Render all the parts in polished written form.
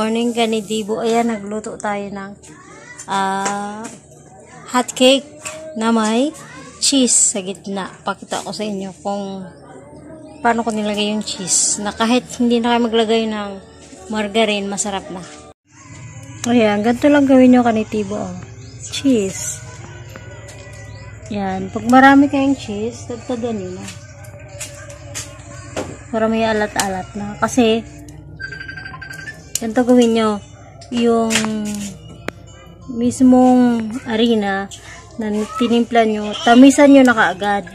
morning Kanidibo. Ayan, nagluto tayo ng hot cake na may cheese sa gitna. Pakita ko sa inyo kung paano ko nilagay yung cheese. Na kahit hindi na kayo maglagay ng margarine, masarap na. Ayan, ganito lang gawin nyo Kanidibo. Cheese. Yan. Pag marami kayong cheese, dagdagan nyo na. Para may alat-alat na. Kasi, ganito gawin nyo. Yung mismong harina na tinimpla nyo, tamisan nyo na kaagad.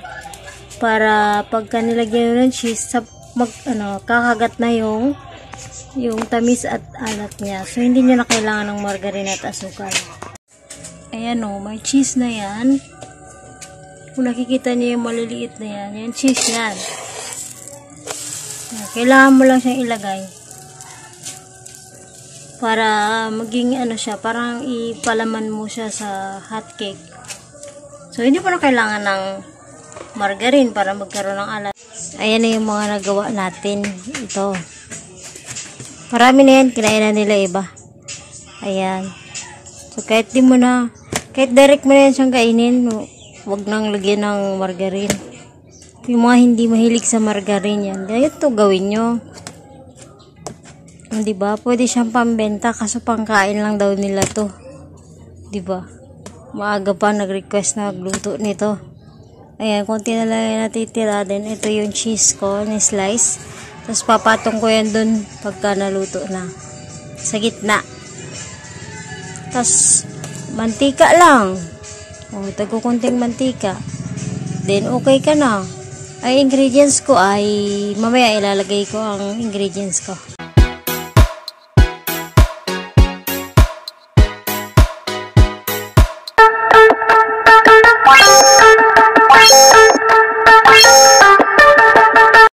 Para pagka nilagyan nyo ng cheese, kakagat na yung tamis at alat niya. So, hindi nyo na kailangan ng margarine at asukal. Ayan o, may cheese na yan. Kung nakikita nyo yung maliliit na yan, yan cheese yan. Kailangan mo lang siyang ilagay para maging siya, parang ipalaman mo siya sa hot cake. So, hindi po na kailangan ng margarine para magkaroon ng alat. Ayan na yung mga nagawa natin. Ito. Marami na yan. Kinain na nila iba. Ayan. So, kahit direct mo na yan siyang kainin, huwag nang lagyan ng margarine. Yung mga hindi mahilig sa margarine yan, ito gawin nyo. Diba? Pwede siyang pambenta kaso pangkain lang daw nila to. Diba? Maaga pa nag-request na magluto nito. Ayan, konti na lang yung natitira din. Ito yung cheese ko, ni-slice. Tapos papatong ko yan dun pagka naluto na. Sa gitna. Tapos, mantika lang. Ito kunting mantika. Then, okay ka na. Ay ingredients ko ay mamaya ilalagay ko ang ingredients ko.